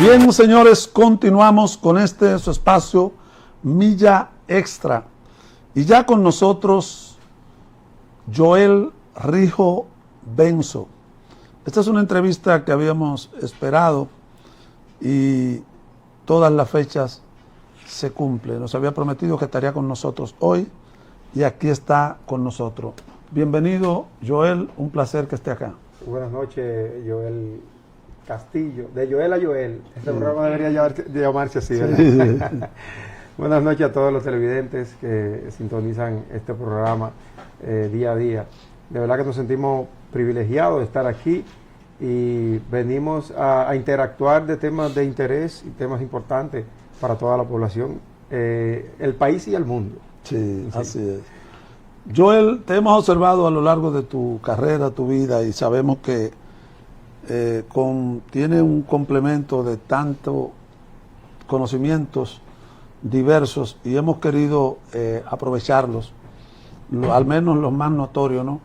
Bien, señores, continuamos con su espacio Milla Extra. Y ya con nosotros, Joel Rijo Benzo. Esta es una entrevista que habíamos esperado y todas las fechas se cumplen. Nos había prometido que estaría con nosotros hoy y aquí está con nosotros. Bienvenido, Joel, un placer que esté acá. Buenas noches, Joel Castillo, de Joel a Joel. Este programa debería llamarse así, ¿verdad? Sí. Buenas noches a todos los televidentes que sintonizan este programa día a día. De verdad que nos sentimos privilegiados de estar aquí y venimos a interactuar de temas de interés y temas importantes para toda la población, el país y el mundo. Sí, así es. Joel, te hemos observado a lo largo de tu carrera, tu vida, y sabemos que tiene un complemento de tantos conocimientos diversos y hemos querido aprovecharlos, al menos los más notorios, ¿no?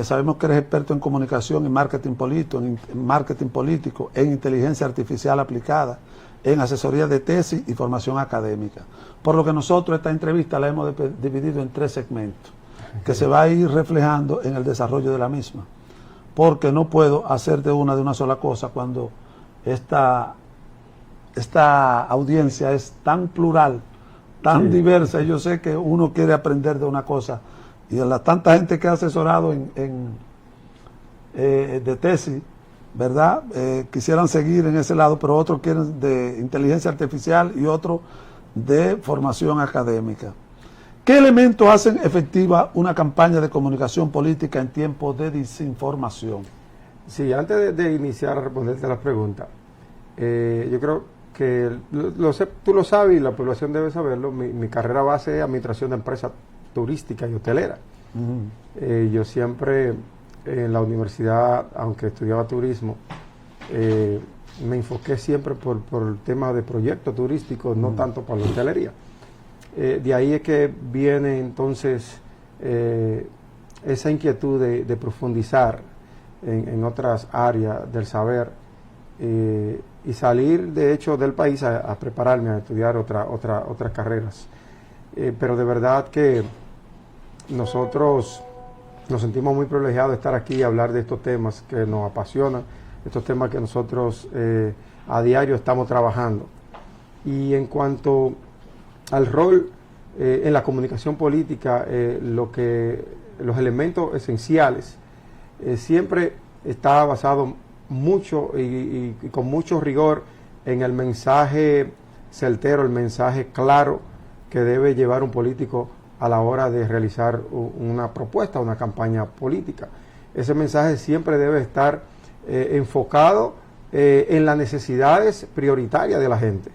Sabemos que eres experto en comunicación y marketing político, en inteligencia artificial aplicada, en asesoría de tesis y formación académica. Por lo que nosotros esta entrevista la hemos dividido en 3 segmentos, que se va a ir reflejando en el desarrollo de la misma. Porque no puedo hacer de una sola cosa cuando esta audiencia es tan plural, tan diversa, y yo sé que uno quiere aprender de una cosa, y de la tanta gente que ha asesorado de tesis, ¿verdad? Quisieran seguir en ese lado, pero otros quieren de inteligencia artificial y otros de formación académica. ¿Qué elementos hacen efectiva una campaña de comunicación política en tiempos de desinformación? Sí, antes de iniciar a responderte las preguntas, yo creo que tú lo sabes y la población debe saberlo. Mi carrera base es administración de empresas turísticas y hoteleras. Yo siempre en la universidad, aunque estudiaba turismo, me enfoqué siempre por el tema de proyectos turísticos, no tanto por la hotelería. De ahí es que viene entonces esa inquietud de profundizar en otras áreas del saber y salir de hecho del país a prepararme a estudiar otras carreras. Pero de verdad que nosotros nos sentimos muy privilegiados de estar aquí y hablar de estos temas que nos apasionan, estos temas que nosotros a diario estamos trabajando. Y en cuanto al rol en la comunicación política, los elementos esenciales siempre está basado mucho y con mucho rigor en el mensaje certero, el mensaje claro que debe llevar un político a la hora de realizar una propuesta, una campaña política. Ese mensaje siempre debe estar enfocado en las necesidades prioritarias de la gente.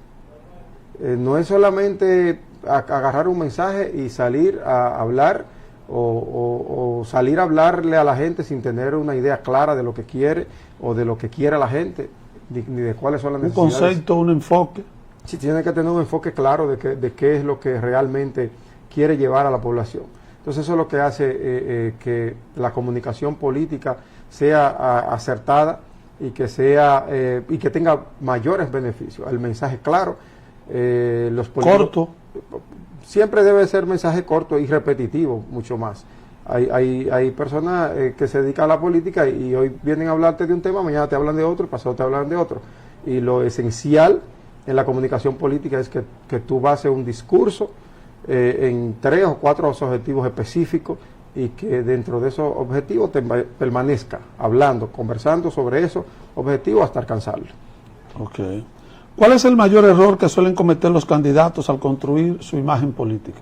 No es solamente agarrar un mensaje y salir a hablar o salir a hablarle a la gente sin tener una idea clara de lo que quiere o de lo que quiere la gente, ni de cuáles son las necesidades. Un concepto, un enfoque. Sí, tiene que tener un enfoque claro de qué es lo que realmente quiere llevar a la población. Entonces eso es lo que hace que la comunicación política sea acertada y que tenga mayores beneficios. El mensaje claro, los políticos, corto. Siempre debe ser mensaje corto y repetitivo, mucho más. Hay personas que se dedican a la política y hoy vienen a hablarte de un tema, mañana te hablan de otro, pasado te hablan de otro. Y lo esencial en la comunicación política es que tú bases un discurso en 3 o 4 objetivos específicos y que dentro de esos objetivos te permanezca hablando, conversando sobre esos objetivos hasta alcanzarlos. Ok. ¿Cuál es el mayor error que suelen cometer los candidatos al construir su imagen política?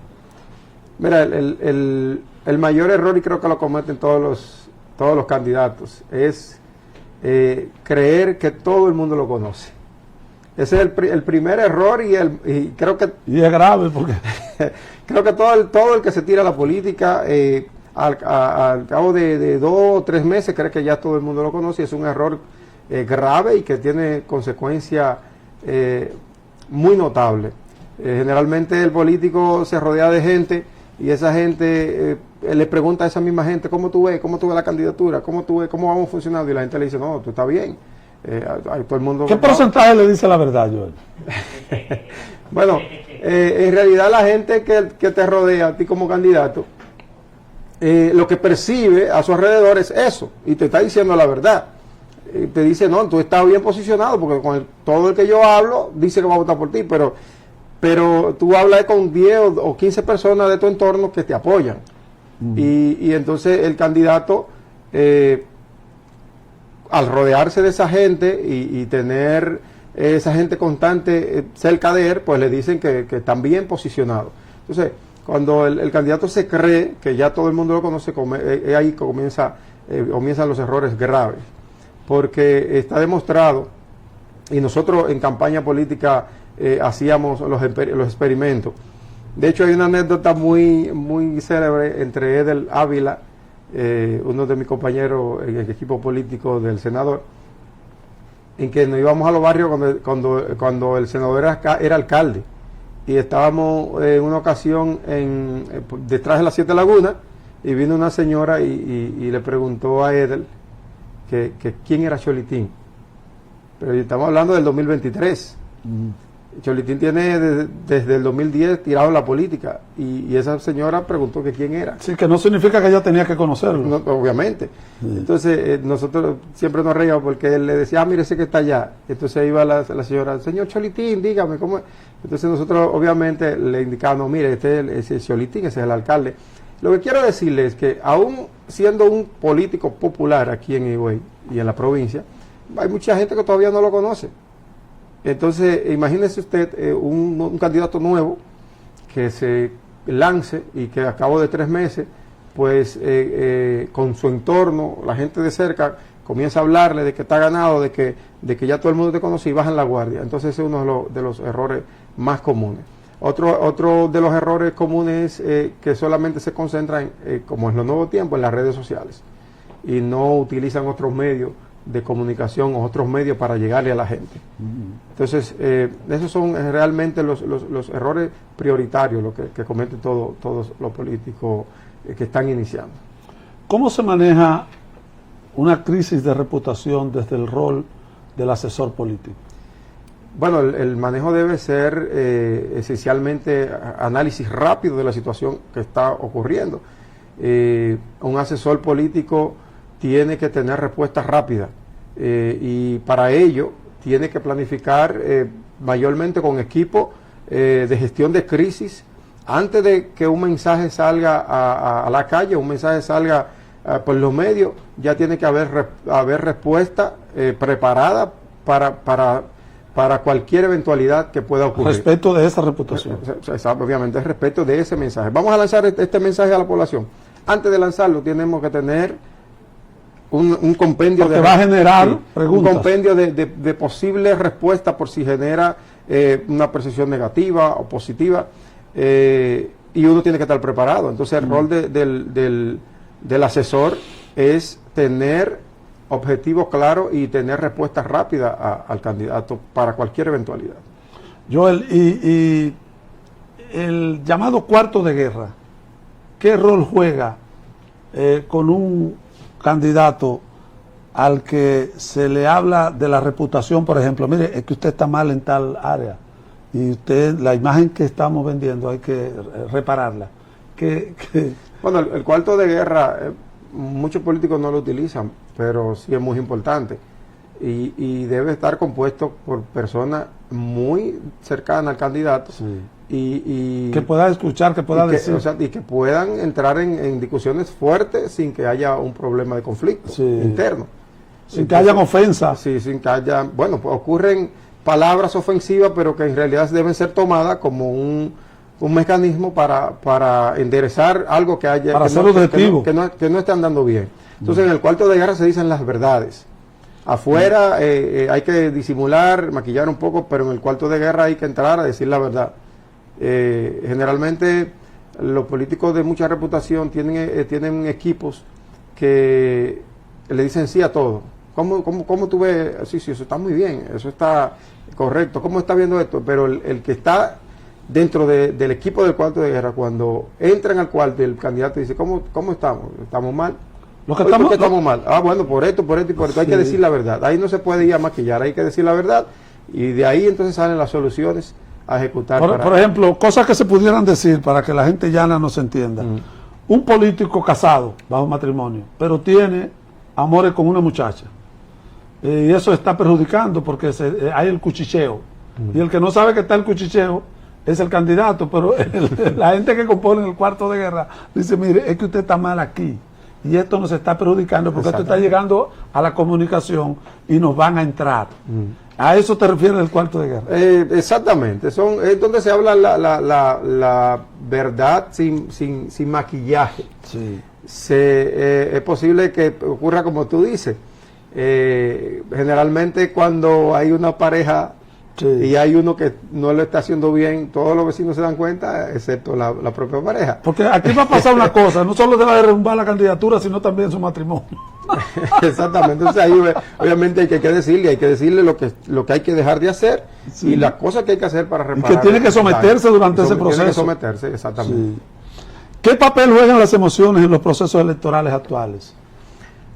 Mira, el mayor error, y creo que lo cometen todos los candidatos, es creer que todo el mundo lo conoce. Ese es el primer error y creo que... Y es grave porque... creo que todo el que se tira a la política al cabo de 2 o 3 meses cree que ya todo el mundo lo conoce y es un error grave y que tiene consecuencias muy notables. Generalmente el político se rodea de gente y esa gente le pregunta a esa misma gente, ¿cómo tú ves la candidatura? ¿Cómo vamos funcionando? Y la gente le dice, no, tú estás bien. todo el mundo... ¿Qué porcentaje le dice la verdad, Joel? Bueno, en realidad la gente que te rodea a ti como candidato, lo que percibe a su alrededor es eso, y te está diciendo la verdad. Te dice, no, tú estás bien posicionado, porque todo el que yo hablo dice que va a votar por ti, pero tú hablas con 10 o 15 personas de tu entorno que te apoyan. Y entonces el candidato, al rodearse de esa gente y tener esa gente constante cerca de él, pues le dicen que están bien posicionados. Entonces, cuando el candidato se cree que ya todo el mundo lo conoce, ahí comienzan los errores graves, porque está demostrado, y nosotros en campaña política hacíamos los experimentos. De hecho, hay una anécdota muy, muy célebre entre Edel Ávila, uno de mis compañeros en el equipo político del senador, en que nos íbamos a los barrios cuando el senador era alcalde, y estábamos en una ocasión detrás de las 7 Lagunas, y vino una señora y le preguntó a Edel que quién era Cholitín. Pero estamos hablando del 2023. Cholitín tiene desde el 2010 tirado en la política, y esa señora preguntó que quién era. Sí, que no significa que ella tenía que conocerlo. No, obviamente. Sí. Entonces nosotros siempre nos reíamos porque él le decía, mire ese que está allá. Entonces iba la señora, señor Cholitín, dígame cómo es. Entonces nosotros obviamente le indicamos, mire, ese es Cholitín, ese es el alcalde. Lo que quiero decirle es que aún siendo un político popular aquí en Higüey y en la provincia, hay mucha gente que todavía no lo conoce. Entonces, imagínese usted un candidato nuevo que se lance y que a cabo de 3 meses, pues con su entorno, la gente de cerca comienza a hablarle de que está ganado, de que ya todo el mundo te conoce y bajan la guardia. Entonces, ese es uno de los errores más comunes. Otro de los errores comunes es que solamente se concentran, como en los nuevos tiempos, en las redes sociales y no utilizan otros medios de comunicación o otros medios para llegarle a la gente. Entonces, esos son realmente los errores prioritarios, lo que cometen todos los políticos que están iniciando. ¿Cómo se maneja una crisis de reputación desde el rol del asesor político? Bueno, el manejo debe ser esencialmente análisis rápido de la situación que está ocurriendo. Un asesor político tiene que tener respuestas rápidas y para ello tiene que planificar mayormente con equipo de gestión de crisis. Antes de que un mensaje salga a la calle, un mensaje salga por los medios, ya tiene que haber respuesta preparada para cualquier eventualidad que pueda ocurrir. Respecto de esa reputación. Obviamente, respecto de ese mensaje. Vamos a lanzar este mensaje a la población. Antes de lanzarlo, tenemos que tener un compendio porque va a generar preguntas. Un compendio de posibles respuestas por si genera una percepción negativa o positiva, y uno tiene que estar preparado. Entonces el rol del asesor es tener objetivos claros y tener respuestas rápidas al candidato para cualquier eventualidad. Joel, y el llamado cuarto de guerra, ¿qué rol juega con un candidato al que se le habla de la reputación? Por ejemplo, mire, es que usted está mal en tal área y usted, la imagen que estamos vendiendo hay que repararla. Bueno, el cuarto de guerra, muchos políticos no lo utilizan, pero sí es muy importante y debe estar compuesto por personas muy cercanas al candidato. Sí. Y que pueda escuchar, que pueda decir. Y que puedan entrar en discusiones fuertes sin que haya un problema de conflicto interno. Sin que haya ofensas. Sí, sin que haya... Bueno, pues ocurren palabras ofensivas, pero que en realidad deben ser tomadas como un mecanismo para enderezar algo que haya... Para ser objetivo. Que no esté andando bien. Entonces, en el cuarto de guerra se dicen las verdades. Afuera hay que disimular, maquillar un poco, pero en el cuarto de guerra hay que entrar a decir la verdad. Generalmente los políticos de mucha reputación tienen equipos que le dicen sí a todo. ¿Cómo tú ves? Sí, eso está muy bien, eso está correcto. ¿Cómo está viendo esto? Pero el que está dentro del equipo del cuarto de guerra, cuando entran al cuarto y el candidato dice, ¿cómo estamos? ¿Estamos mal? Lo que Oye, ¿por qué estamos, estamos mal? Ah, bueno, por esto y por esto. Hay Sí. que decir la verdad. Ahí no se puede ir a maquillar, hay que decir la verdad. Y de ahí entonces salen las soluciones a ejecutar. por ejemplo, cosas que se pudieran decir para que la gente llana nos entienda. Un político casado, bajo matrimonio, pero tiene amores con una muchacha. Y eso está perjudicando porque hay el cuchicheo. Y el que no sabe que está el cuchicheo es el candidato, pero la gente que compone el cuarto de guerra dice, mire, es que usted está mal aquí. Y esto nos está perjudicando porque esto está llegando a la comunicación y nos van a entrar. ¿A eso te refieres el cuarto de guerra? Exactamente. Es donde se habla la verdad sin maquillaje. Sí. Es posible que ocurra como tú dices. Generalmente cuando hay una pareja y hay uno que no lo está haciendo bien, todos los vecinos se dan cuenta, excepto la propia pareja. Porque aquí va a pasar una cosa, no solo debe derrumbar la candidatura, sino también su matrimonio. Exactamente, entonces ahí obviamente hay que decirle lo que hay que dejar de hacer y las cosas que hay que hacer para reparar. Y que tiene que someterse durante ese proceso. Tiene que someterse, exactamente. Sí. ¿Qué papel juegan las emociones en los procesos electorales actuales?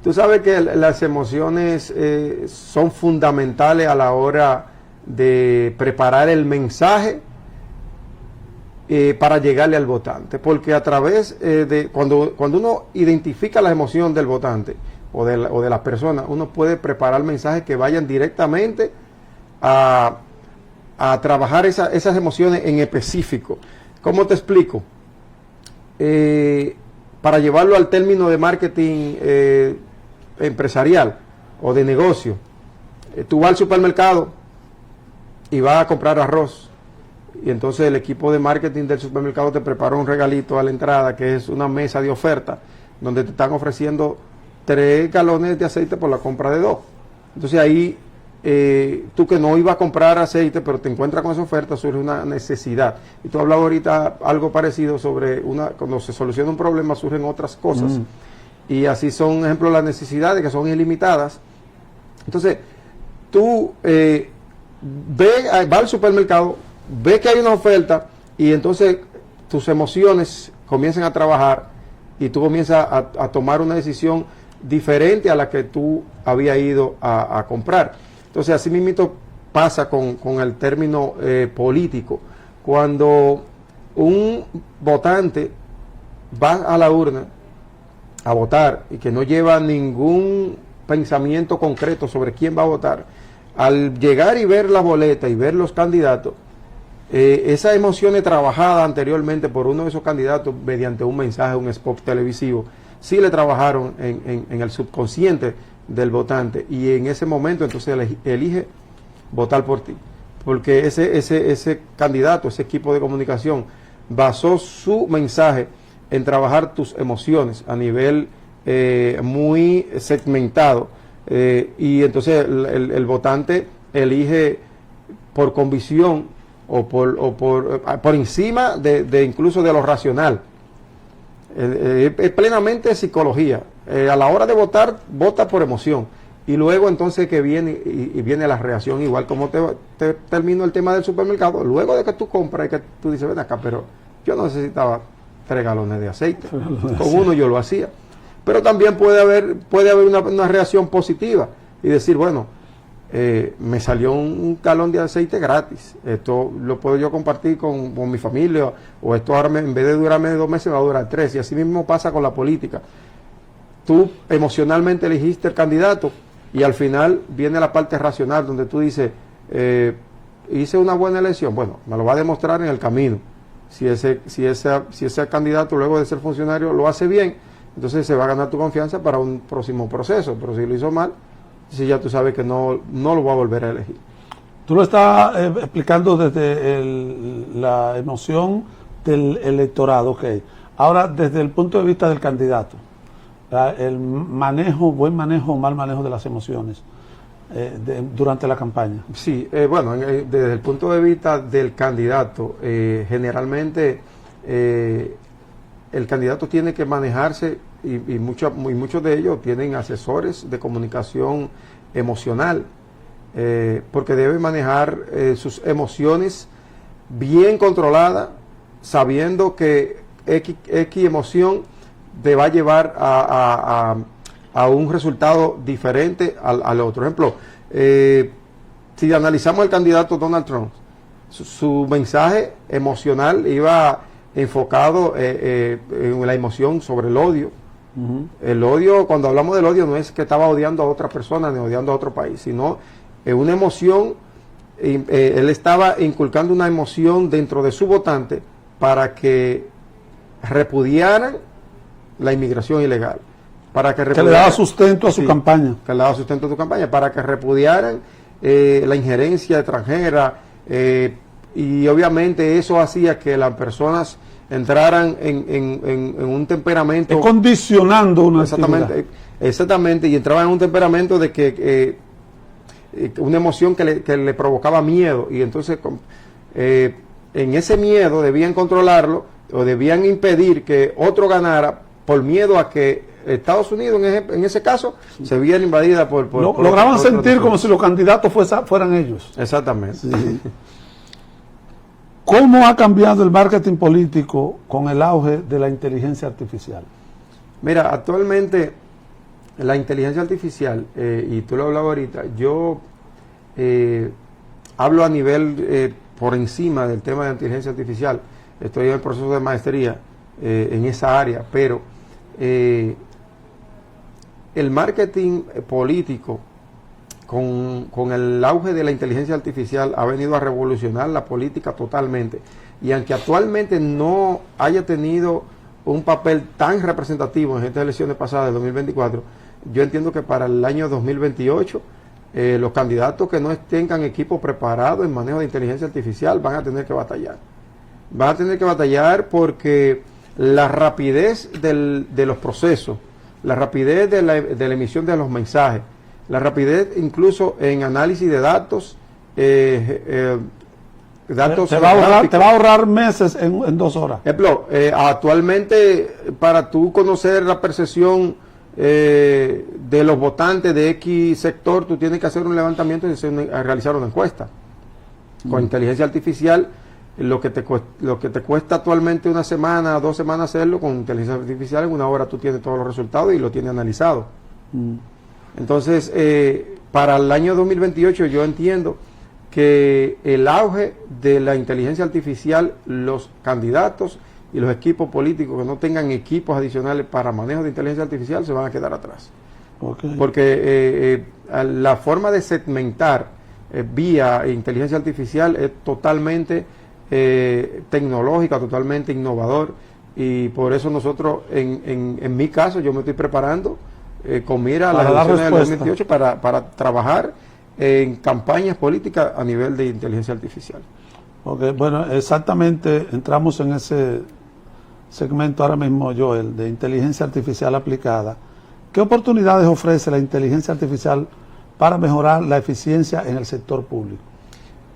Tú sabes que las emociones son fundamentales a la hora de preparar el mensaje para llegarle al votante, porque a través de cuando uno identifica la emoción del votante o de las personas, uno puede preparar mensajes que vayan directamente a trabajar esas emociones en específico. ¿Cómo te explico? Para llevarlo al término de marketing empresarial o de negocio, tú vas al supermercado y vas a comprar arroz y entonces el equipo de marketing del supermercado te prepara un regalito a la entrada que es una mesa de oferta donde te están ofreciendo 3 galones de aceite por la compra de 2. Entonces ahí tú que no ibas a comprar aceite pero te encuentras con esa oferta, surge una necesidad. Y tú hablabas ahorita algo parecido sobre cuando se soluciona un problema surgen otras cosas. Y así son, ejemplo, las necesidades que son ilimitadas. Entonces tú va al supermercado, ve que hay una oferta y entonces tus emociones comienzan a trabajar y tú comienzas a tomar una decisión diferente a la que tú habías ido a comprar. Entonces así mismo pasa con el término político. Cuando un votante va a la urna a votar y que no lleva ningún pensamiento concreto sobre quién va a votar, al llegar y ver la boleta y ver los candidatos, esas emociones trabajadas anteriormente por uno de esos candidatos mediante un mensaje, un spot televisivo, sí le trabajaron en el subconsciente del votante y en ese momento entonces elige votar por ti, porque ese candidato, ese equipo de comunicación basó su mensaje en trabajar tus emociones a nivel muy segmentado. Y entonces el votante elige por convicción o por encima de incluso de lo racional. Es plenamente psicología. A la hora de votar, vota por emoción. Y luego entonces que viene y viene la reacción, igual como te termino el tema del supermercado, luego de que tú compras y que tú dices, ven acá, pero yo no necesitaba 3 galones de aceite, con uno yo lo hacía. Pero también puede haber una reacción positiva y decir, bueno, me salió un galón de aceite gratis, esto lo puedo yo compartir con mi familia, o esto ahora en vez de durarme 2 meses va a durar 3, y así mismo pasa con la política. Tú emocionalmente elegiste el candidato y al final viene la parte racional donde tú dices, hice una buena elección, bueno, me lo va a demostrar en el camino. Si ese candidato luego de ser funcionario lo hace bien, entonces se va a ganar tu confianza para un próximo proceso, pero si lo hizo mal, si ya tú sabes que no lo va a volver a elegir. Tú lo estás explicando desde la emoción del electorado, ok. Ahora, desde el punto de vista del candidato, el manejo, buen manejo o mal manejo de las emociones durante la campaña. Sí, bueno, desde el punto de vista del candidato, generalmente el candidato tiene que manejarse y muchos de ellos tienen asesores de comunicación emocional, porque debe manejar sus emociones bien controladas, sabiendo que X emoción te va a llevar a a un resultado diferente al otro. Por ejemplo, si analizamos el candidato Donald Trump, su mensaje emocional iba enfocado en la emoción sobre el odio. El odio, cuando hablamos del odio, no es que estaba odiando a otra persona ni odiando a otro país, sino una emoción. Él estaba inculcando una emoción dentro de su votante para que repudiaran la inmigración ilegal, para que le daba sustento a su campaña. Que le daba sustento a su campaña, para que repudiaran la injerencia extranjera, y obviamente eso hacía que las personas entraran en un temperamento... condicionando una exactamente, y entraban en un temperamento de que una emoción que le provocaba miedo, y entonces en ese miedo debían controlarlo o debían impedir que otro ganara por miedo a que Estados Unidos en ese caso se viera invadida por lograban sentir como si los candidatos fueran ellos. Exactamente. Sí. ¿Cómo ha cambiado el marketing político con el auge de la inteligencia artificial? Mira, actualmente la inteligencia artificial, y tú lo hablabas ahorita, yo hablo a nivel por encima del tema de inteligencia artificial. Estoy en el proceso de maestría en esa área, pero el marketing político con el auge de la inteligencia artificial ha venido a revolucionar la política totalmente. Y aunque actualmente no haya tenido un papel tan representativo en estas elecciones pasadas de 2024, yo entiendo que para el año 2028 los candidatos que no tengan equipo preparado en manejo de inteligencia artificial van a tener que batallar. Van a tener que batallar porque la rapidez de los procesos, la rapidez de la emisión de los mensajes, la rapidez incluso en análisis de datos, te va a ahorrar meses en 2 horas. Ejemplo, actualmente para tú conocer la percepción de los votantes de X sector, tú tienes que hacer un levantamiento y realizar una encuesta. Con inteligencia artificial, lo que te cuesta actualmente 1 semana, 2 semanas hacerlo, con inteligencia artificial en 1 hora tú tienes todos los resultados y lo tienes analizado. Entonces, para el año 2028 yo entiendo que el auge de la inteligencia artificial, los candidatos y los equipos políticos que no tengan equipos adicionales para manejo de inteligencia artificial se van a quedar atrás. Okay. Porque la forma de segmentar vía inteligencia artificial es totalmente tecnológica, totalmente innovador, y por eso nosotros, en mi caso, yo me estoy preparando con mira a las elecciones del 2028 para trabajar en campañas políticas a nivel de inteligencia artificial. Okay, bueno, exactamente, entramos en ese segmento ahora mismo, Joel, de inteligencia artificial aplicada. ¿Qué oportunidades ofrece la inteligencia artificial para mejorar la eficiencia en el sector público?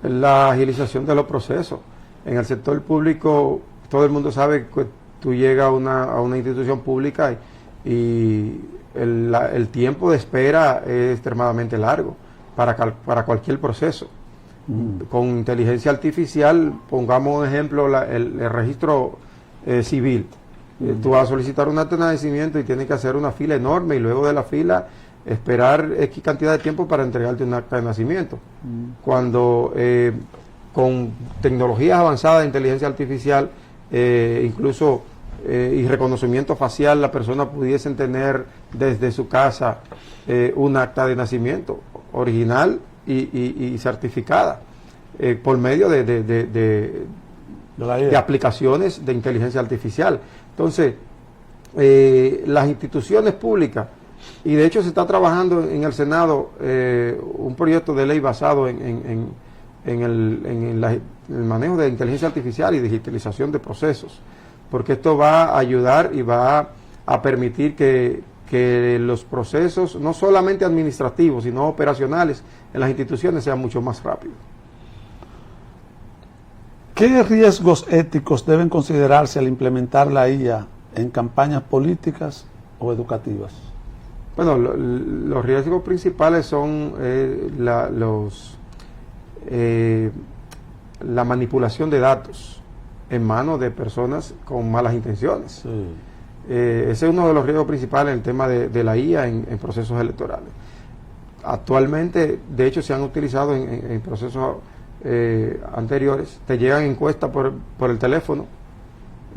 La agilización de los procesos. En el sector público, todo el mundo sabe que tú llegas a una institución pública y el tiempo de espera es extremadamente largo para cualquier proceso. Con inteligencia artificial, pongamos un ejemplo, el registro civil. Tú vas a solicitar un acta de nacimiento y tienes que hacer una fila enorme y luego de la fila esperar X cantidad de tiempo para entregarte un acta de nacimiento. Cuando con tecnologías avanzadas de inteligencia artificial, incluso y reconocimiento facial, la persona pudiesen tener desde su casa un acta de nacimiento original y certificada por medio de aplicaciones de inteligencia artificial. Entonces, las instituciones públicas, y de hecho se está trabajando en el Senado un proyecto de ley basado en el manejo de inteligencia artificial y digitalización de procesos, porque esto va a ayudar y va a permitir que los procesos, no solamente administrativos, sino operacionales en las instituciones, sean mucho más rápidos. ¿Qué riesgos éticos deben considerarse al implementar la IA en campañas políticas o educativas? Bueno, los riesgos principales son la manipulación de datos en manos de personas con malas intenciones. Sí. Ese es uno de los riesgos principales en el tema de la IA en procesos electorales. Actualmente, de hecho, se han utilizado en procesos anteriores. Te llegan encuestas por el teléfono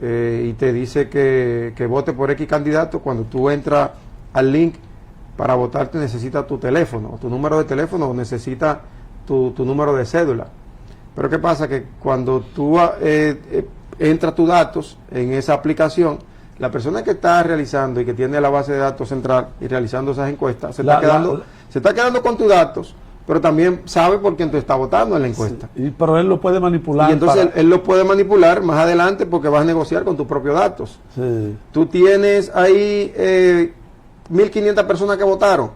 y te dice que vote por X candidato. Cuando tú entras al link para votar, te necesita tu teléfono, tu número de teléfono, o necesita tu número de cédula. Pero ¿qué pasa? Que cuando tú entras tus datos en esa aplicación, la persona que está realizando y que tiene la base de datos central y realizando esas encuestas, se está quedando con tus datos, pero también sabe por quién tú estás votando en la encuesta. Sí, pero él lo puede manipular. Y entonces él lo puede manipular más adelante porque vas a negociar con tus propios datos. Sí. Tú tienes ahí 1.500 personas que votaron.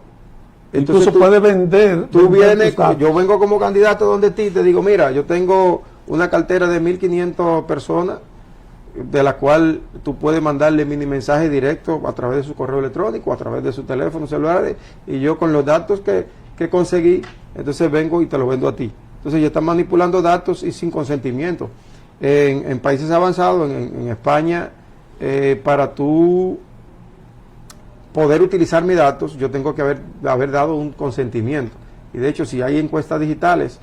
Entonces tú puedes vender. Tú vienes, yo vengo como candidato donde ti, te digo, mira, yo tengo una cartera de 1.500 personas, de la cual tú puedes mandarle mini mensaje directo a través de su correo electrónico, a través de su teléfono celular, y yo con los datos que conseguí, entonces vengo y te lo vendo a ti. Entonces ya están manipulando datos y sin consentimiento. En países avanzados, en España, para tú poder utilizar mis datos, yo tengo que haber dado un consentimiento. Y de hecho, si hay encuestas digitales,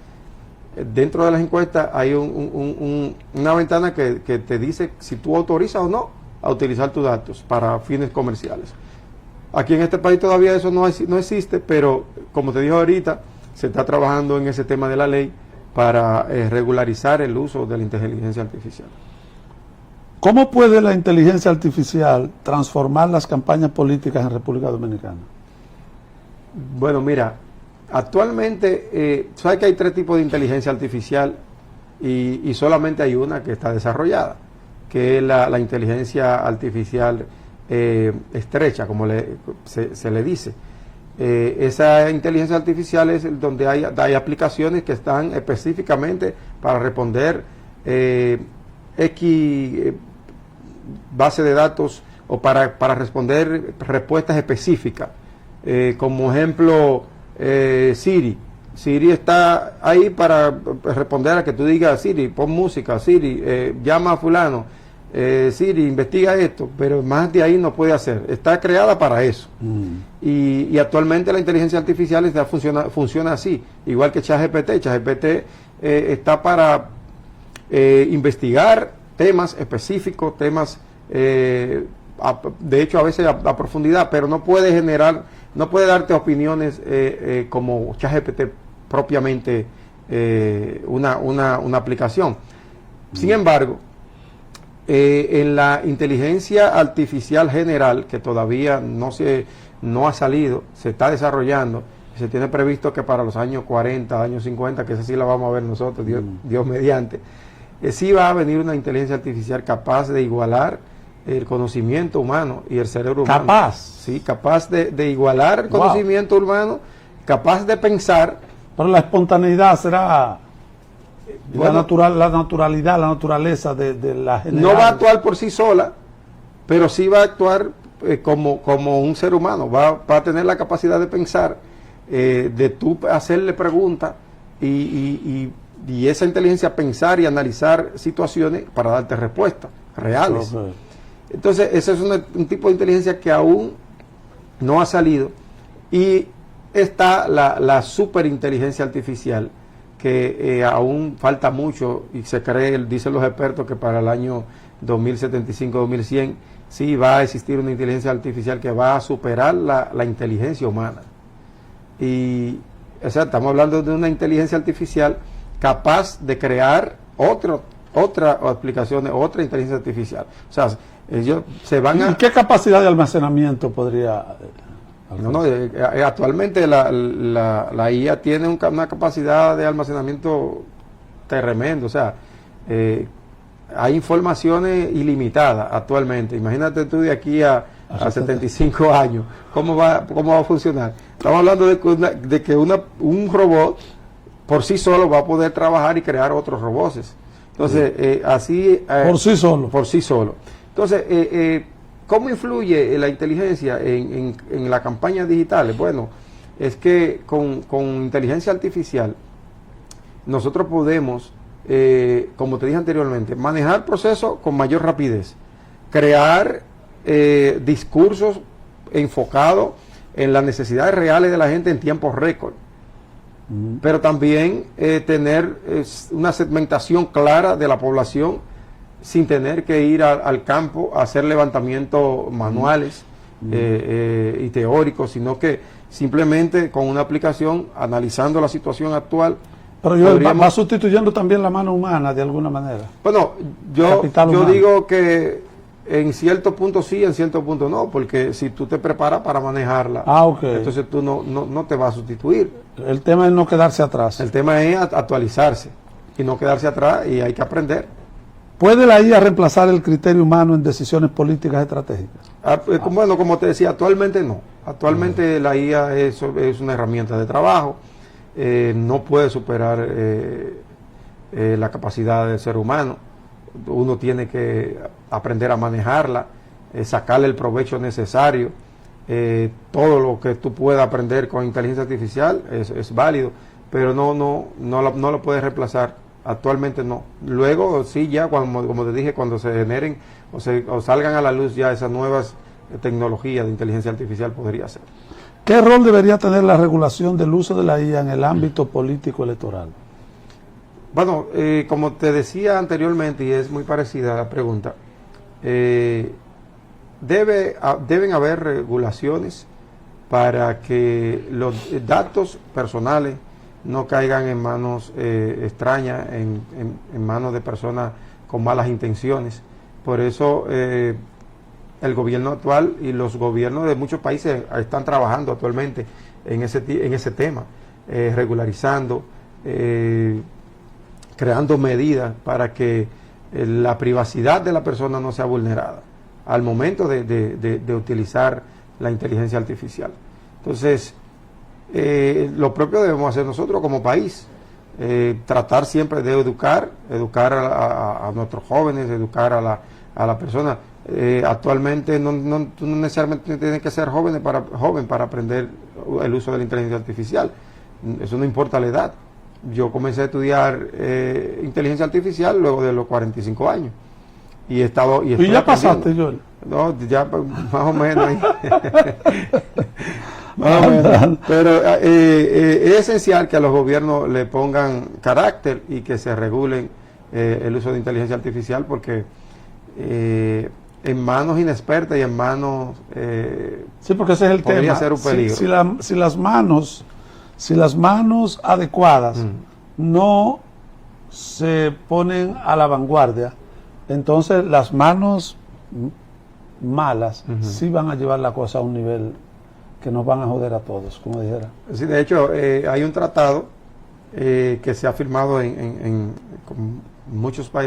dentro de las encuestas hay una ventana que te dice si tú autorizas o no a utilizar tus datos para fines comerciales. Aquí en este país todavía eso no existe, pero como te dije ahorita, se está trabajando en ese tema de la ley para regularizar el uso de la inteligencia artificial. ¿Cómo puede la inteligencia artificial transformar las campañas políticas en República Dominicana? Bueno, mira, actualmente, sabes que hay 3 tipos de inteligencia artificial y solamente hay una que está desarrollada, que es la inteligencia artificial estrecha, como se le dice. Esa inteligencia artificial es donde hay aplicaciones que están específicamente para responder X base de datos o para responder respuestas específicas. Como ejemplo, Siri. Siri está ahí para responder a que tú digas, Siri, pon música, Siri, llama a fulano, Siri, investiga esto, pero más de ahí no puede hacer. Está creada para eso. Y actualmente la inteligencia artificial funciona así, igual que ChatGPT. ChatGPT está para investigar temas específicos, temas de hecho a veces a profundidad, pero no puede darte opiniones como ChatGPT propiamente una aplicación. Sin embargo, en la inteligencia artificial general, que todavía no ha salido, se está desarrollando, se tiene previsto que para los años 40, años 50, que esa sí la vamos a ver nosotros, Dios mediante, sí va a venir una inteligencia artificial capaz de igualar el conocimiento humano y el cerebro humano. ¿Capaz? Sí, capaz de igualar el conocimiento humano, capaz de pensar. Pero la espontaneidad será la naturalidad, la naturaleza de la general. No va a actuar por sí sola, pero sí va a actuar como un ser humano. Va a tener la capacidad de pensar, de tú hacerle preguntas y esa inteligencia pensar y analizar situaciones para darte respuestas reales. Okay. Entonces, ese es un tipo de inteligencia que aún no ha salido. Y está la superinteligencia artificial, que aún falta mucho y se cree, dicen los expertos, que para el año 2075-2100 sí va a existir una inteligencia artificial que va a superar la inteligencia humana. Y o sea, estamos hablando de una inteligencia artificial capaz de crear otra aplicaciones, otra inteligencia artificial. O sea, ellos se van a... ¿Y qué capacidad de almacenamiento podría...? Actualmente la IA tiene una capacidad de almacenamiento tremendo. O sea, hay informaciones ilimitadas actualmente. Imagínate tú de aquí a 75 años, ¿cómo va a funcionar? Estamos hablando de que un robot por sí solo va a poder trabajar y crear otros robots. Entonces, así... por sí solo. Por sí solo. Entonces, ¿cómo influye la inteligencia en las campañas digitales? Bueno, es que con inteligencia artificial nosotros podemos, como te dije anteriormente, manejar procesos con mayor rapidez, crear discursos enfocados en las necesidades reales de la gente en tiempos récord. Pero también tener una segmentación clara de la población sin tener que ir al campo a hacer levantamientos manuales y teóricos, sino que simplemente con una aplicación, analizando la situación actual. Pero va sustituyendo también la mano humana de alguna manera. Bueno, yo digo que en cierto punto sí, en cierto punto no, porque si tú te preparas para manejarla, entonces tú no te vas a sustituir. El tema es no quedarse atrás. El tema es actualizarse y no quedarse atrás, y hay que aprender. ¿Puede la IA reemplazar el criterio humano en decisiones políticas estratégicas? Bueno, como te decía, actualmente no. Actualmente la IA es una herramienta de trabajo, no puede superar la capacidad del ser humano. Uno tiene que aprender a manejarla, sacarle el provecho necesario. Todo lo que tú puedas aprender con inteligencia artificial es válido, pero no lo puedes reemplazar. Actualmente no. Luego sí, ya como te dije, cuando se generen o salgan a la luz ya esas nuevas tecnologías de inteligencia artificial, podría ser. ¿Qué rol debería tener la regulación del uso de la IA en el ámbito político electoral? Bueno, como te decía anteriormente, y es muy parecida a la pregunta, deben haber regulaciones para que los datos personales no caigan en manos extrañas, en manos de personas con malas intenciones. Por eso el gobierno actual y los gobiernos de muchos países están trabajando actualmente en ese tema, regularizando, creando medidas para que la privacidad de la persona no sea vulnerada al momento de utilizar la inteligencia artificial. Entonces, lo propio debemos hacer nosotros como país, tratar siempre de educar a nuestros jóvenes, educar a la persona. Actualmente tú no necesariamente tienes que ser joven para aprender el uso de la inteligencia artificial. Eso no importa la edad. Yo comencé a estudiar inteligencia artificial luego de los 45 años. ¿Y ya pasaste, Joel? No, ya más o menos ahí. Más o menos. Pero es esencial que a los gobiernos le pongan carácter y que se regulen el uso de inteligencia artificial, porque en manos inexpertas y en manos sí, porque ese es el podría tema. Ser un peligro. Si las manos adecuadas no se ponen a la vanguardia, entonces las manos malas sí van a llevar la cosa a un nivel que nos van a joder a todos, como dijera. Sí, de hecho, hay un tratado que se ha firmado con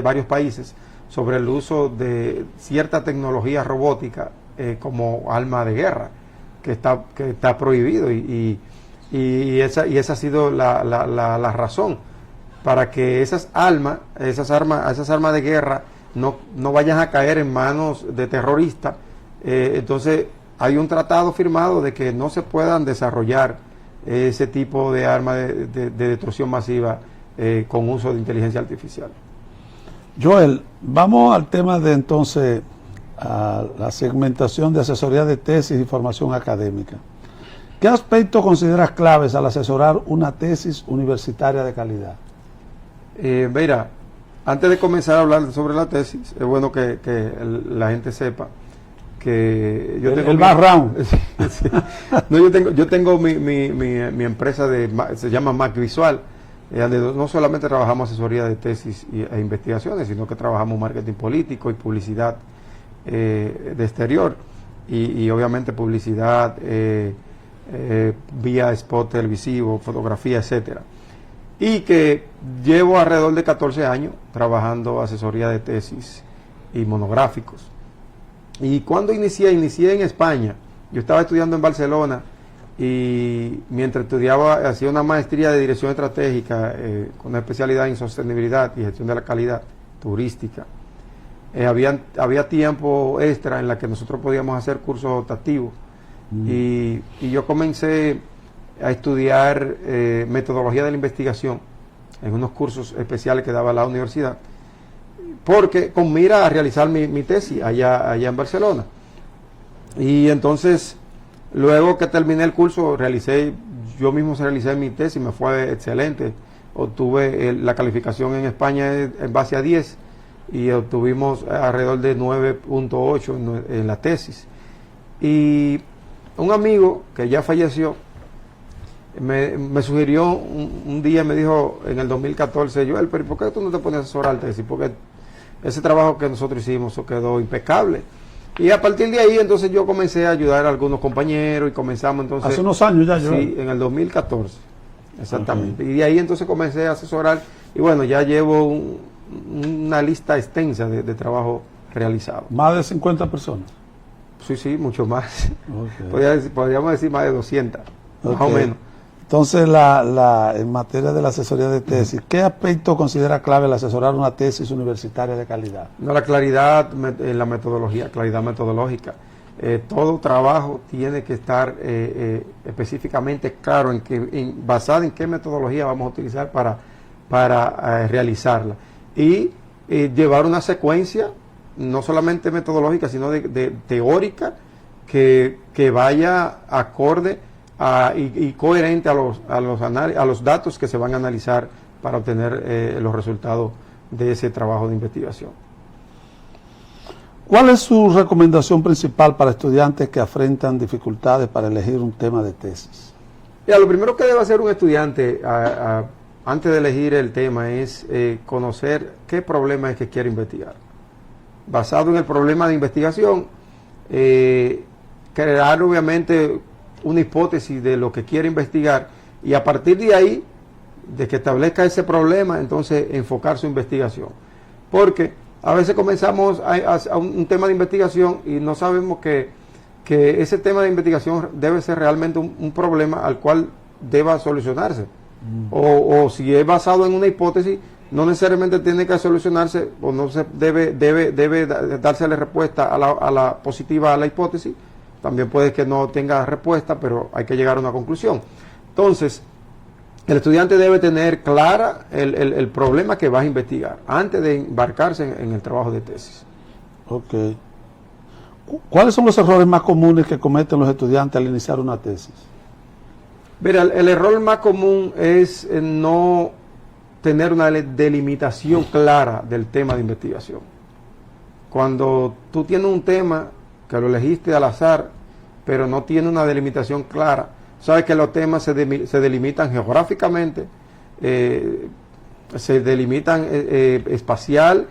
varios países sobre el uso de cierta tecnología robótica como arma de guerra, que está prohibido, y esa ha sido la razón para que esas armas de guerra no vayan a caer en manos de terroristas. Entonces hay un tratado firmado de que no se puedan desarrollar ese tipo de armas de destrucción masiva con uso de inteligencia artificial. Joel, vamos al tema de entonces a la segmentación de asesoría de tesis y formación académica. ¿Qué aspectos consideras claves al asesorar una tesis universitaria de calidad? Mira, antes de comenzar a hablar sobre la tesis, es bueno que la gente sepa que yo tengo el background. Sí. No, yo tengo mi empresa se llama Mac Visual, donde no solamente trabajamos asesoría de tesis e investigaciones, sino que trabajamos marketing político y publicidad de exterior, y obviamente publicidad vía spot televisivo, fotografía, etcétera. Y que llevo alrededor de 14 años trabajando asesoría de tesis y monográficos. Y cuando inicié en España. Yo estaba estudiando en Barcelona, y mientras estudiaba hacía una maestría de dirección estratégica con una especialidad en sostenibilidad y gestión de la calidad turística. Había tiempo extra en la que nosotros podíamos hacer cursos optativos, y yo comencé a estudiar metodología de la investigación en unos cursos especiales que daba la universidad, porque con mira a realizar mi tesis allá en Barcelona. Y entonces, luego que terminé el curso, yo mismo realicé mi tesis, me fue excelente. Obtuve la calificación en España en base a 10 y obtuvimos alrededor de 9.8 en la tesis. Y un amigo que ya falleció me sugirió un día, me dijo en el 2014, Joel, pero ¿por qué tú no te pones a asesorar tesis? Porque ese trabajo que nosotros hicimos eso quedó impecable. Y a partir de ahí, entonces yo comencé a ayudar a algunos compañeros y comenzamos entonces... Hace unos años ya, Joel. Sí, en el 2014, exactamente. Okay. Y de ahí entonces comencé a asesorar y bueno, ya llevo una lista extensa de trabajo realizado. ¿Más de 50 personas? Sí, mucho más. Okay. Podríamos decir más de 200, más o menos. Entonces, en materia de la asesoría de tesis, ¿qué aspecto considera clave el asesorar una tesis universitaria de calidad? No, la claridad en la metodología, claridad metodológica. Todo trabajo tiene que estar específicamente claro basado en qué metodología vamos a utilizar para realizarla. Y llevar una secuencia, no solamente metodológica, sino de teórica, que vaya acorde y coherente a los datos que se van a analizar para obtener los resultados de ese trabajo de investigación. ¿Cuál es su recomendación principal para estudiantes que afrontan dificultades para elegir un tema de tesis? Mira, lo primero que debe hacer un estudiante antes de elegir el tema es conocer qué problema es que quiere investigar. Basado en el problema de investigación, crear obviamente una hipótesis de lo que quiere investigar y a partir de ahí, de que establezca ese problema, entonces enfocar su investigación. Porque a veces comenzamos a un tema de investigación y no sabemos que ese tema de investigación debe ser realmente un problema al cual deba solucionarse. O si es basado en una hipótesis, no necesariamente tiene que solucionarse o no se debe dársele respuesta a la positiva a la hipótesis. También puede que no tenga respuesta, pero hay que llegar a una conclusión. Entonces, el estudiante debe tener clara el problema que va a investigar antes de embarcarse en el trabajo de tesis. Ok. ¿Cuáles son los errores más comunes que cometen los estudiantes al iniciar una tesis? Mira, el error más común es no tener una delimitación clara del tema de investigación. Cuando tú tienes un tema que lo elegiste al azar, pero no tiene una delimitación clara, sabes que los temas se delimitan geográficamente, se delimitan espacial,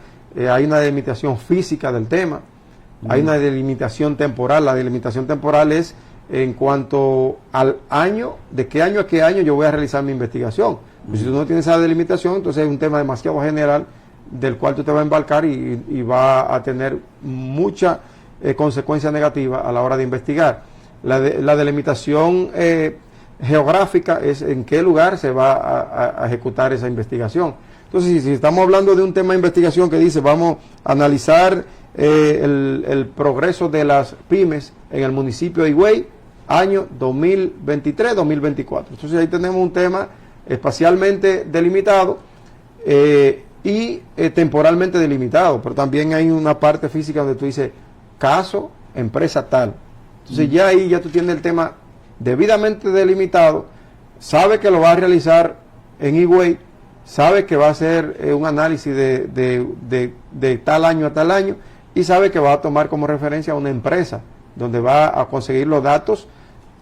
hay una delimitación física del tema, hay una delimitación temporal. La delimitación temporal es en cuanto al año, de qué año a qué año yo voy a realizar mi investigación. Pues si tú no tienes esa delimitación, entonces es un tema demasiado general del cual tú te vas a embarcar y va a tener mucha consecuencia negativa a la hora de investigar. La delimitación geográfica es en qué lugar se va a ejecutar esa investigación. Entonces, si estamos hablando de un tema de investigación que dice vamos a analizar el progreso de las pymes en el municipio de Higüey, año 2023-2024. Entonces ahí tenemos un tema espacialmente delimitado y temporalmente delimitado, pero también hay una parte física donde tú dices caso, empresa tal. Entonces ya ahí ya tú tienes el tema debidamente delimitado, sabe que lo va a realizar en Higüey, sabe que va a hacer un análisis de tal año a tal año y sabe que va a tomar como referencia a una empresa donde va a conseguir los datos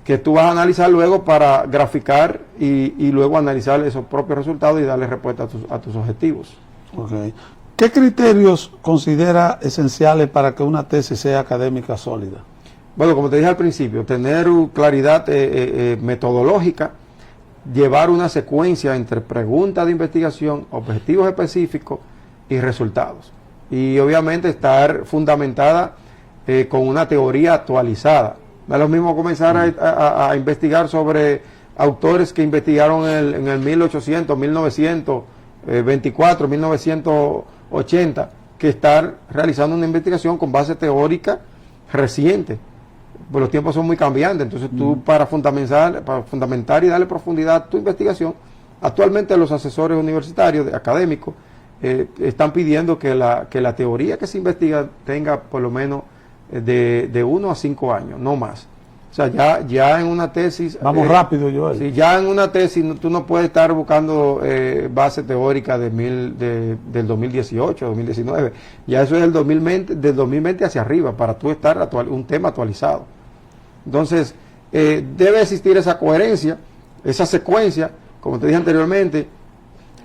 que tú vas a analizar luego para graficar y luego analizar esos propios resultados y darle respuesta a tus objetivos. Okay. ¿Qué criterios considera esenciales para que una tesis sea académica sólida? Bueno, como te dije al principio, tener claridad metodológica, llevar una secuencia entre preguntas de investigación, objetivos específicos y resultados. Y obviamente estar fundamentada con una teoría actualizada. No es lo mismo comenzar a investigar sobre autores que investigaron en el 1800, 1924, 1980, que estar realizando una investigación con base teórica reciente. Pues los tiempos son muy cambiantes, entonces tú para fundamentar y darle profundidad a tu investigación, actualmente los asesores universitarios, académicos, están pidiendo que la teoría que se investiga tenga por lo menos de 1 a 5 años, no más. O sea, ya en una tesis... Vamos rápido, Joel. Sí, ya en una tesis tú no puedes estar buscando base teórica del 2018, 2019. Ya eso es del 2020 hacia arriba, para tú estar un tema actualizado. Entonces, debe existir esa coherencia, esa secuencia, como te dije anteriormente,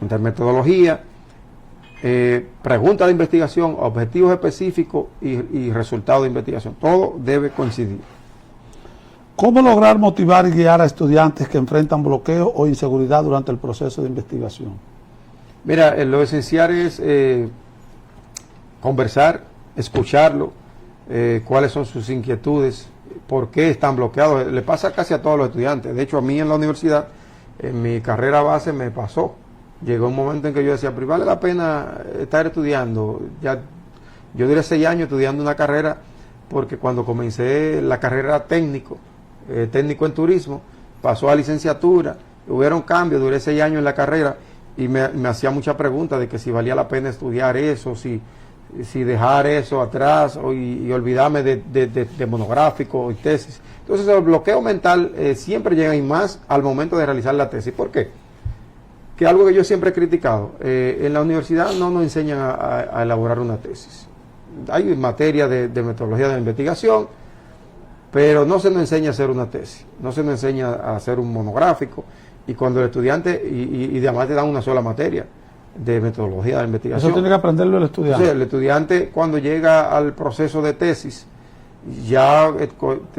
entre metodología, preguntas de investigación, objetivos específicos y resultados de investigación. Todo debe coincidir. ¿Cómo lograr motivar y guiar a estudiantes que enfrentan bloqueo o inseguridad durante el proceso de investigación? Mira, lo esencial es conversar, escucharlo, cuáles son sus inquietudes, por qué están bloqueados. Le pasa casi a todos los estudiantes. De hecho, a mí en la universidad, en mi carrera base me pasó. Llegó un momento en que yo decía, pero vale la pena estar estudiando. Ya, yo duré 6 años estudiando una carrera, porque cuando comencé la carrera técnico en turismo, pasó a licenciatura, hubieron cambios, duré 6 años en la carrera y me hacía muchas preguntas de que si valía la pena estudiar eso, si dejar eso atrás y olvidarme de monográfico y tesis. Entonces el bloqueo mental siempre llega y más al momento de realizar la tesis. ¿Por qué? Que algo que yo siempre he criticado, en la universidad no nos enseñan a elaborar una tesis. Hay materia de metodología de la investigación, pero no se nos enseña a hacer una tesis, no se nos enseña a hacer un monográfico, y cuando el estudiante, y además te dan una sola materia de metodología de la investigación. Eso tiene que aprenderlo el estudiante. Entonces, el estudiante cuando llega al proceso de tesis, ya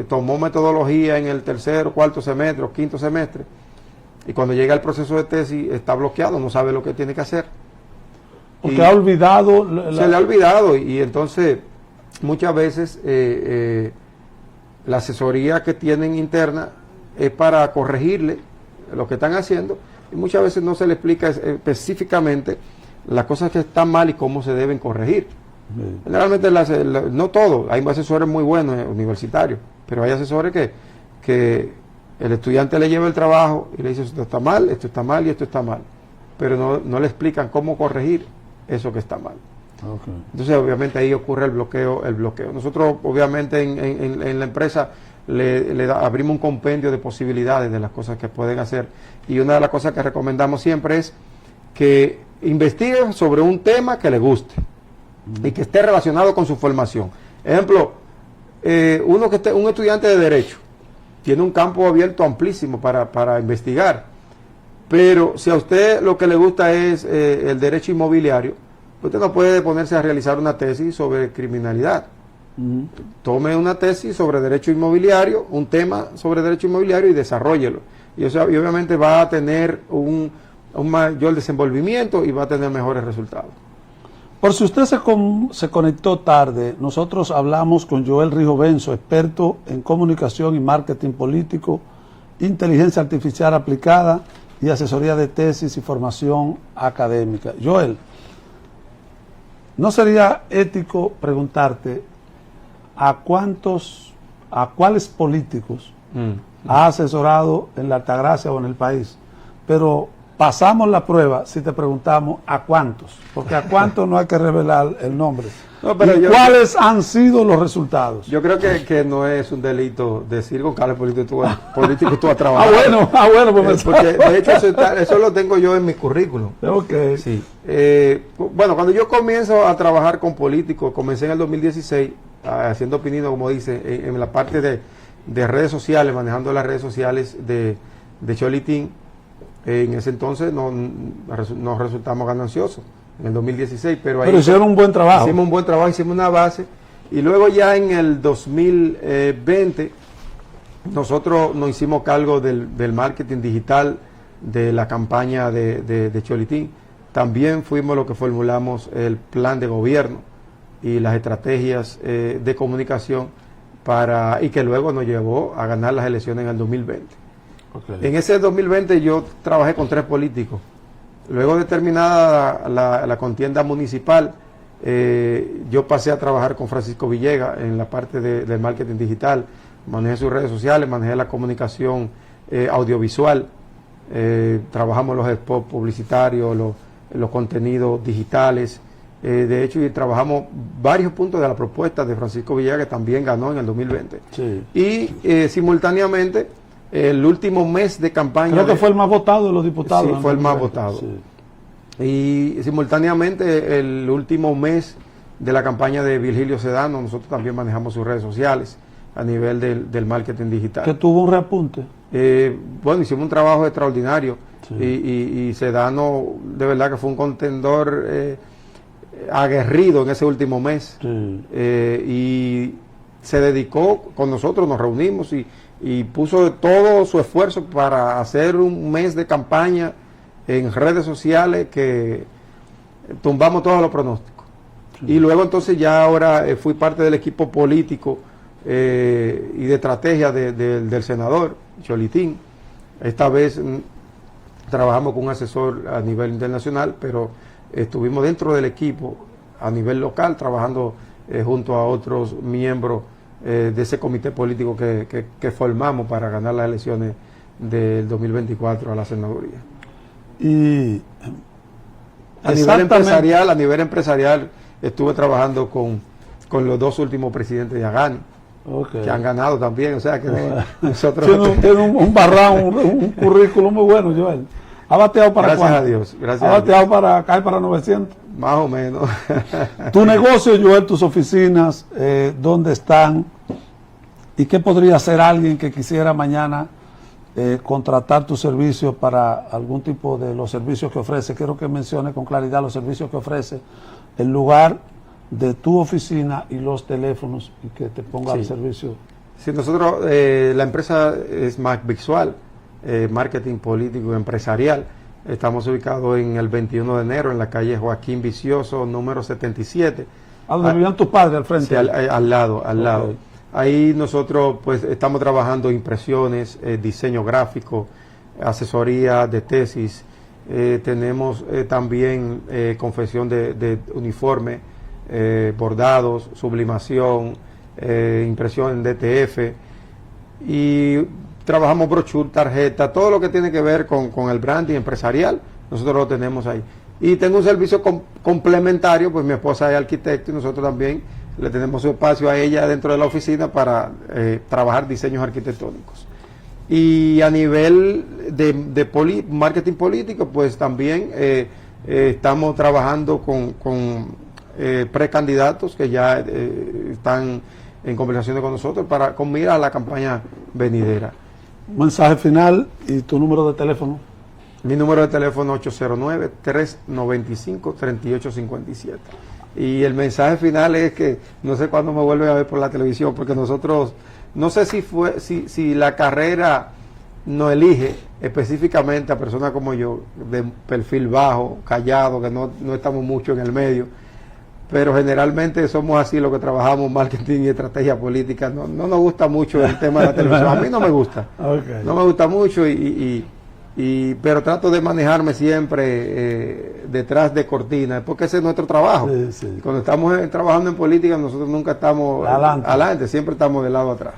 tomó metodología en el 3º, 4º semestre o 5º semestre, y cuando llega al proceso de tesis está bloqueado, no sabe lo que tiene que hacer. Porque ha olvidado... Se le ha olvidado, y entonces muchas veces la asesoría que tienen interna es para corregirle lo que están haciendo, y muchas veces no se le explica específicamente las cosas que están mal y cómo se deben corregir. Sí. Generalmente, no todos, hay asesores muy buenos universitarios, pero hay asesores que el estudiante le lleva el trabajo y le dice esto está mal y esto está mal, pero no le explican cómo corregir eso que está mal. Okay. Entonces obviamente ahí ocurre el bloqueo. Nosotros obviamente en la empresa abrimos un compendio de posibilidades de las cosas que pueden hacer, y una de las cosas que recomendamos siempre es que investiguen sobre un tema que le guste y que esté relacionado con su formación. Ejemplo, un estudiante de Derecho tiene un campo abierto amplísimo para investigar, pero si a usted lo que le gusta es el derecho inmobiliario, usted no puede ponerse a realizar una tesis sobre criminalidad. Tome una tesis sobre derecho inmobiliario, un tema sobre derecho inmobiliario, y desarróllelo. Y obviamente va a tener un mayor desenvolvimiento y va a tener mejores resultados. Por si usted se conectó tarde, nosotros hablamos con Joel Rijo Benzo, experto en comunicación y marketing político, inteligencia artificial aplicada y asesoría de tesis y formación académica. Joel, ¿no sería ético preguntarte a cuáles políticos ha asesorado en la Altagracia o en el país? Pero pasamos la prueba si te preguntamos a cuántos, porque a cuántos no hay que revelar el nombre. No, pero ¿cuáles han sido los resultados? Yo creo que no es un delito decir con cuáles políticos tú has trabajado. Bueno, pues porque de hecho eso lo tengo yo en mi currículum. Okay. Sí. Bueno, cuando yo comienzo a trabajar con políticos, comencé en el 2016 haciendo opinión, como dice, en la parte de redes sociales, manejando las redes sociales de Cholitín. En ese entonces nos resultamos gananciosos en el 2016, pero hicieron un buen trabajo. Hicimos un buen trabajo, hicimos una base, y luego ya en el 2020 nosotros nos hicimos cargo del marketing digital de la campaña de Cholitín. También fuimos los que formulamos el plan de gobierno y las estrategias de comunicación y que luego nos llevó a ganar las elecciones en el 2020. Okay. En ese 2020 yo trabajé con 3 políticos. Luego de terminada la contienda municipal, yo pasé a trabajar con Francisco Villegas en la parte del marketing digital. Manejé sus redes sociales, manejé la comunicación audiovisual, trabajamos los spots publicitarios, los contenidos digitales, De hecho, y trabajamos varios puntos de la propuesta de Francisco Villegas, que también ganó en el 2020. Sí. Y simultáneamente, el último mes de campaña... Creo que fue el más votado de los diputados. Sí, fue el más votado. Sí. Y simultáneamente, el último mes de la campaña de Virgilio Sedano, nosotros también manejamos sus redes sociales a nivel del marketing digital. Que tuvo un reapunte. Bueno, hicimos un trabajo extraordinario. Sí. Y Sedano, de verdad que fue un contendor aguerrido en ese último mes. Sí. Y se dedicó con nosotros, nos reunimos y puso todo su esfuerzo para hacer un mes de campaña en redes sociales que tumbamos todos los pronósticos. Sí. Y luego entonces ya ahora fui parte del equipo político y de estrategia del senador Cholitín. Esta vez trabajamos con un asesor a nivel internacional, pero estuvimos dentro del equipo a nivel local trabajando junto a otros miembros de ese comité político que formamos para ganar las elecciones del 2024 a la senaduría. Y a nivel empresarial estuve trabajando con los dos últimos presidentes de Agani, okay, que han ganado también, o sea que nosotros... Tiene un background, un currículum muy bueno, Joel. ¿Ha bateado para gracias cuánto? A Dios, gracias. ¿Ha bateado para caer para 900? Más o menos. Tu negocio, Joel, tus oficinas, ¿dónde están? ¿Y qué podría hacer alguien que quisiera mañana contratar tu servicio para algún tipo de los servicios que ofrece? Quiero que mencione con claridad los servicios que ofrece, el lugar de tu oficina y los teléfonos, y que te ponga al servicio. Sí, nosotros, la empresa es MacVisual, marketing político y empresarial. Estamos ubicados en el 21 de enero, en la calle Joaquín Vicioso, número 77. ¿A donde vivían tus padres, al frente? Sí, al lado. Ahí nosotros pues estamos trabajando impresiones, diseño gráfico, asesoría de tesis, tenemos también confección de uniforme, bordados, sublimación, impresión en DTF, y trabajamos brochure, tarjeta, todo lo que tiene que ver con el branding empresarial, nosotros lo tenemos ahí. Y tengo un servicio complementario, pues mi esposa es arquitecto y nosotros también le tenemos su espacio a ella dentro de la oficina para trabajar diseños arquitectónicos. Y a nivel de marketing político, pues también estamos trabajando con precandidatos que ya están en conversaciones con nosotros con mira a la campaña venidera. Un mensaje final y tu número de teléfono. Mi número de teléfono 809-395-3857. Y el mensaje final es que no sé cuándo me vuelven a ver por la televisión, porque nosotros, no sé si la carrera nos elige específicamente a personas como yo, de perfil bajo, callado, que no estamos mucho en el medio, pero generalmente somos así los que trabajamos marketing y estrategia política. No nos gusta mucho el tema de la televisión, a mí no me gusta, okay, no me gusta mucho, pero trato de manejarme siempre detrás de cortinas, porque ese es nuestro trabajo. Sí, sí. Cuando estamos trabajando en política, nosotros nunca estamos adelante, siempre estamos del lado atrás.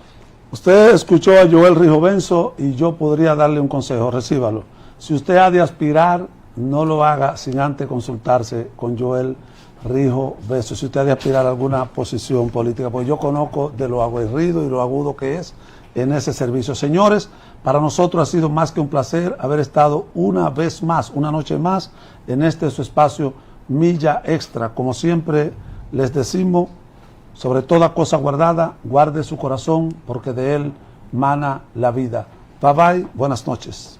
Usted escuchó a Joel Rijo Benzo y yo podría darle un consejo, recíbalo. Si usted ha de aspirar, no lo haga sin antes consultarse con Joel Rijo Benzo. Si usted ha de aspirar a alguna posición política, pues yo conozco de lo aguerrido y lo agudo que es en ese servicio. Señores, para nosotros ha sido más que un placer haber estado una vez más, una noche más, en este su espacio Milla Extra. Como siempre les decimos, sobre toda cosa guardada, guarde su corazón, porque de él mana la vida. Bye bye, buenas noches.